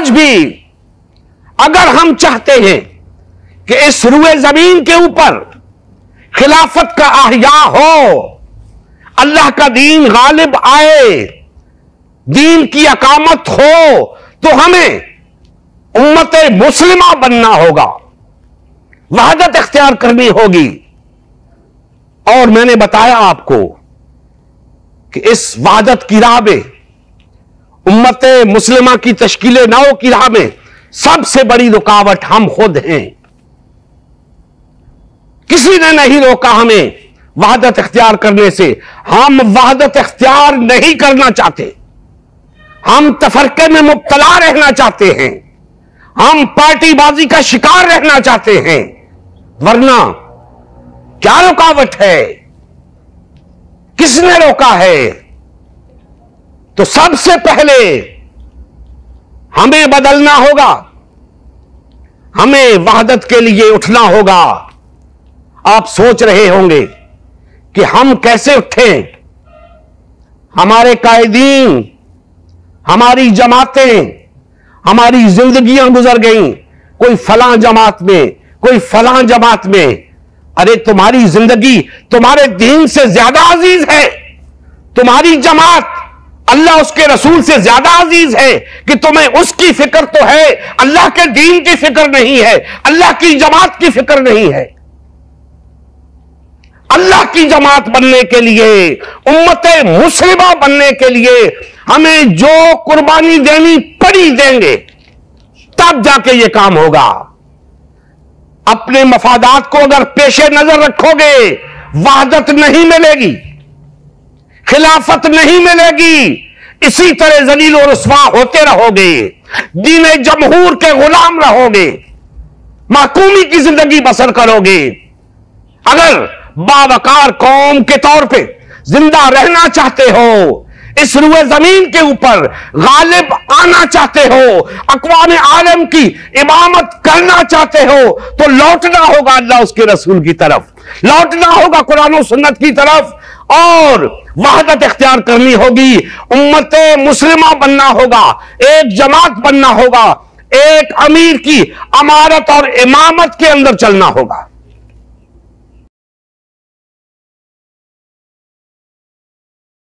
आज भी अगर हम चाहते हैं कि इस रुए जमीन के ऊपर खिलाफत का अहया हो, अल्लाह का दीन गालिब आए, दीन की अकामत हो, तो हमें उम्मत मुस्लिमा बनना होगा, वहदत इख्तियार करनी होगी। और मैंने बताया आपको कि इस वहदत की राह में, उम्मत मुस्लिमा की तश्कील नौ की राह में सबसे बड़ी रुकावट हम खुद हैं। किसी ने नहीं रोका हमें वहदत इख्तियार करने से। हम वहदत इख्तियार नहीं करना चाहते, हम तफरके में मुब्तला रहना चाहते हैं, हम पार्टीबाजी का शिकार रहना चाहते हैं। वरना क्या रुकावट है? किसने रोका है? तो सबसे पहले हमें बदलना होगा, हमें वहदत के लिए उठना होगा। आप सोच रहे होंगे कि हम कैसे उठें? हमारे कायदीन, हमारी जमातें, हमारी जिंदगियां गुजर गईं, कोई फलां जमात में, कोई फलां जमात में। अरे तुम्हारी जिंदगी तुम्हारे दीन से ज्यादा अजीज है, तुम्हारी जमात अल्लाह उसके रसूल से ज्यादा अजीज है कि तुम्हें उसकी फिक्र तो है, अल्लाह के दीन की फिक्र नहीं है, अल्लाह की जमात की फिक्र नहीं है। अल्लाह की जमात बनने के लिए, उम्मत मुस्लिमा बनने के लिए हमें जो कुर्बानी देनी पड़ी देंगे, तब जाके यह काम होगा। अपने मफादात को अगर पेशे नजर रखोगे, वहदत नहीं मिलेगी, खिलाफत नहीं मिलेगी। इसी तरह जलील और रुस्वा होते रहोगे, दीन जमहूर के गुलाम रहोगे, महकूमी की जिंदगी बसर करोगे। अगर बावकार कौम के तौर पे जिंदा रहना चाहते हो, इस रुए जमीन के ऊपर गालिब आना चाहते हो, अक़वाम आलम की इमामत करना चाहते हो, तो लौटना होगा अल्लाह उसके रसूल की तरफ, लौटना होगा कुरान और सुन्नत की तरफ, और वहदत इख्तियार करनी होगी। उम्मत मुस्लिमा बनना होगा, एक जमात बनना होगा, एक अमीर की अमारत और इमामत के अंदर चलना होगा।